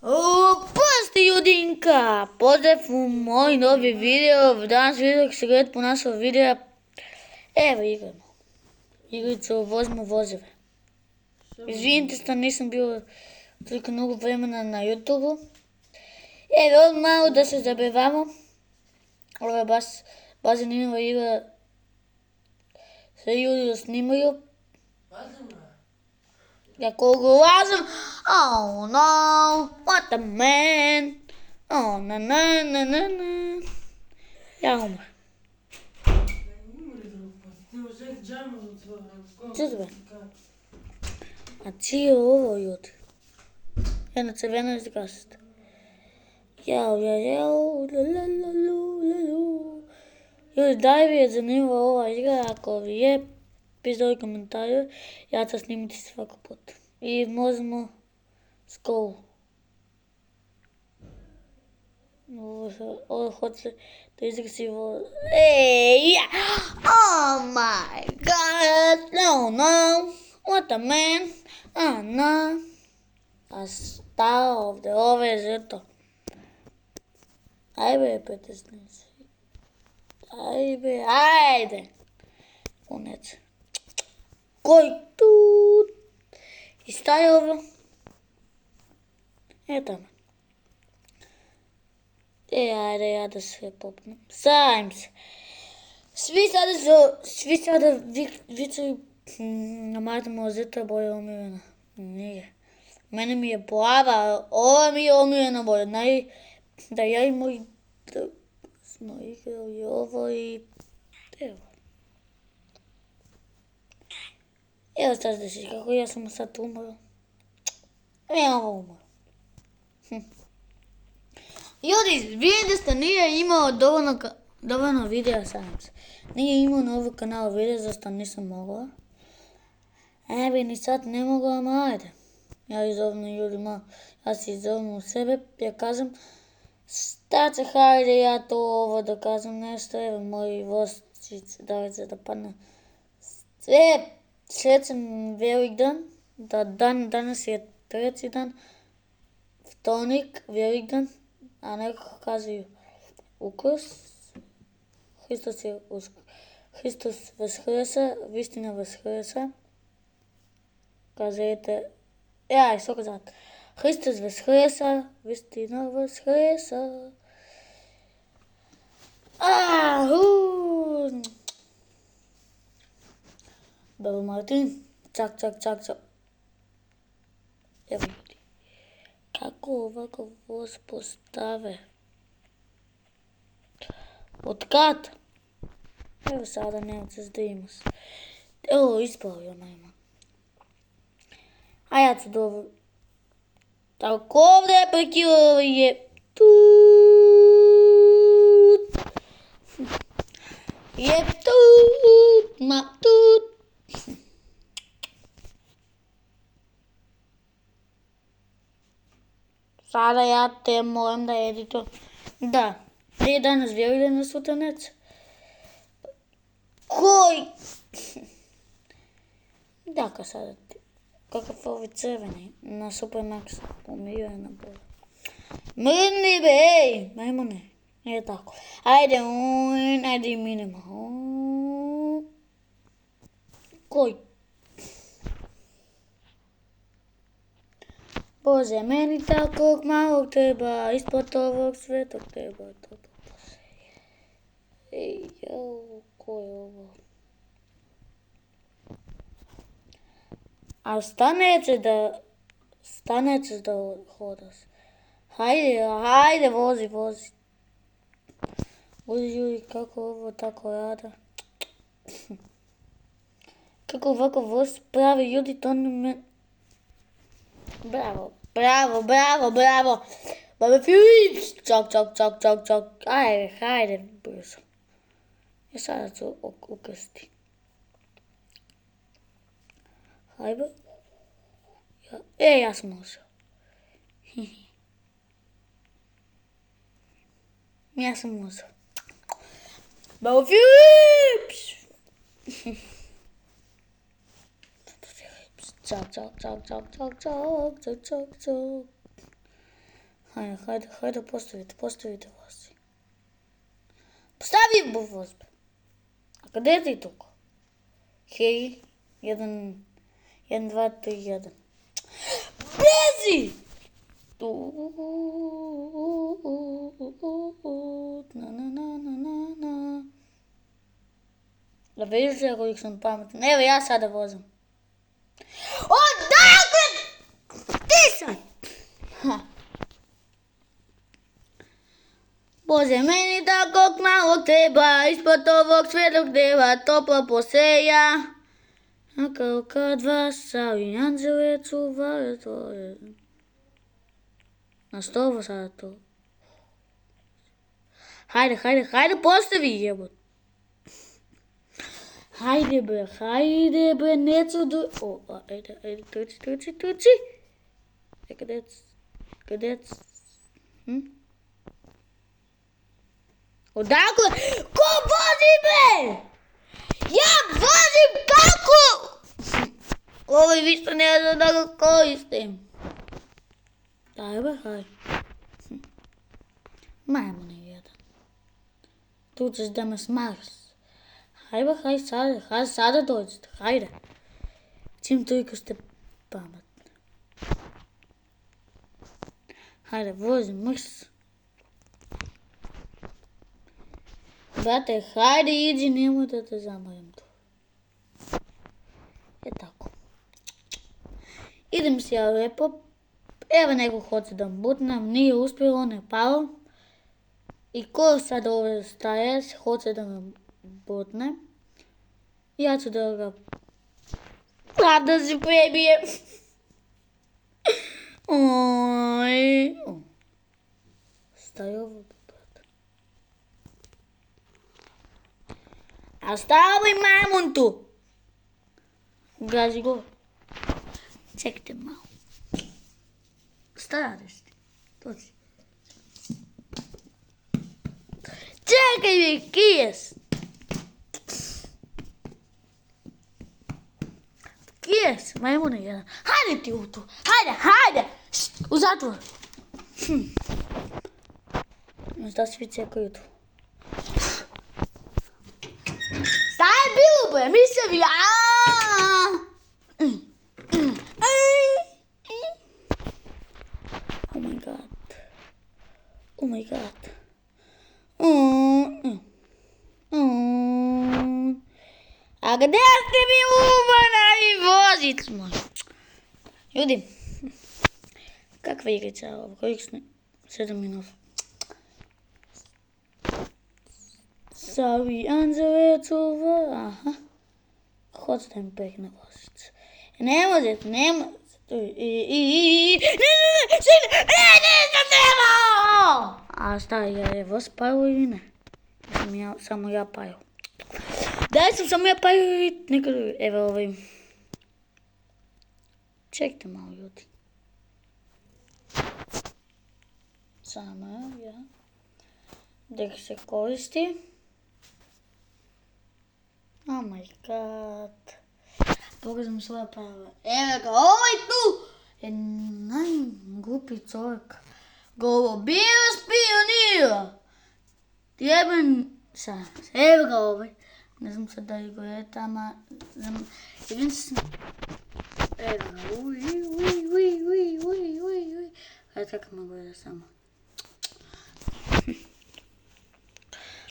Pozdrav Judinka, pozdrav u moj novi video, danas video se gleda po našo videa. Evo igramo, igricu Vozimo vozove. Izvinite što nisam bio toliko mnogo vremena na YouTubeu. Evo malo da se zabavamo, ovo je baš zanimljiva igra, sve ljudi snimaju. Ja koga ulazim, oh no, what a man, oh na na na na na, ja umar. Čudve, a čije ovo ljudi? Jedna crvena izgasita. Jao, ljudi, da li vi je zanimljiva ova igra, ako vi je, pišite u komentarju, ja ću snimiti svaki put. I možemo školu. Ovo hoće da izgresivo. Oh my god, no, what a man, no. A šta ovdje, ovo je žeto. Ajde, petesnici. Ajde. Konec. Koji tu? I šta je ovo? Tamo. Ajde, ja da sve popnem. Sajim se. Svi sada vicuju, namatimo zeta boja umirena. Nije. Mene mi je plava, ova mi je umirena boja. Da ja i moj smo igrali ovo i evo. Evo sad da si kako ja sam sad umro. Evo umro. Ljudi, vidim da ste nije imao dovoljno videa sam se. Nije imao na ovog kanala videa zašto nisam mogla. Evo ni sad ne mogla, ma ajde. Ja izovnem ljudima, ja si izovnem u sebe, ja kažem šta će, hajde ja to ovo da kažem nešto, evo moji vostić, da padne. Srećan velik dan, danas je treći dan, vtornik, velik dan, a neko kažu Uskrs, Hristos vaskresa, vistina vaskresa, kažete, što kazati, Hristos vaskresa, vistina vaskresa, Babo Martin, čak. Evo ljudi, kako ovako voz postave? Od kad? Evo sada Nemca zdimos. Evo ispravio nema. A ja ću dobro. Tako ovdje prekilo je tut. Je tut, ma tut. Sada ja te moram da edito. Da, prije danas vjerujem na sutra neće. Koji? Dakle sada ti. Kakav ovi crveni na Supermax umirana boja. Mrni be, ej, majmune. Nije tako. Ajde minimo. Koji? Bože, meni takvog malog treba, ispod ovog svetog treba. Ko je ovo? A stanećeš da hodaš. Hajde, vozi. Vozi ljudi, kako ovo tako rada. Kako ovako voz pravi ljudi, to ne me... Bravo. Baba Philips, čak. Hajde, brzo. Ja sada ću ukrsti. Hajde. Ja sam uzeo. Ja sam uzeo. Baba Philips! Čak. Хайде, поставите вози. Постави воз, бе. А къде е ти тук? Хей, 1, 2, 3, 1. Бези! Да видиш ли, ако съм паметен? Evo, ja sada vozim. Odakle? Ti sad! Bože, meni takvog malog treba, ispod ovog svetog deva toplo poseja. A kao kad vas savi anđele čuvaju tvoje. Na što ovo sada to? Hajde, postavi jebot. Hajde bre, neću ajde, tuči. Kadec. Odakle? Ko vozi bre? Ja vozim kako? Ovo više ne znam da ga koristim. Daj bre, haj. Majmune jedan. Tu ćeš da me smaraš. Hajde sada dođete, hajde. Čim toliko ste pametni. Hajde, vozi, mrs. Brate, hajde, iđi, nemoj da te zamorim tu. Tako. Idem si ja lepo. Evo neko hoće da butnem, nije uspjelo, ne palo. I ko sad ove staje, hoće da me butne. Ja ću da ga pravda se prebijem. Oj. Staj ovo, brate. A stavi majmun tu. Gazi go. Čekajte malo. Šta radiš ti? Dođi. Čekaj mi, kijes. Kijes, majmune jedan. Hajde ti u tu. Hajde. U zatvor. Možda svi čekaju tu. Šta je bilo bre? Misevi. Oh my god. A gdje ste mi uvarali vozit smo? Ljudi, kakva igrica ovo? Kojih smo? 7 minuta. Savi anđele čuva. Aha. Hoće da mi pekne vozić. Ne možete. Ne, a šta, je vas pao ili ne? Samo ja pao. Da sam samo ja pao ili nekad, evo ovaj. Čekajte malo ljudi. Samo ja. Dek se koristi. Oh my god. Pogledam svoje prava. Evo ga, ovaj tu je najglupi čovjek. Golubira spionira. Jeben sa. Evo ga ovaj. Ne znam sad da li go je tamo. Jeben se. Evo ga. Uj. Hajde kako me gleda samo.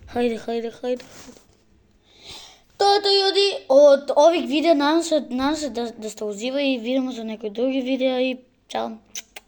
Hajde. To je to ljudi od ovih videa. Nadam se da ste uživali i vidimo se u nekoj drugi video i čao.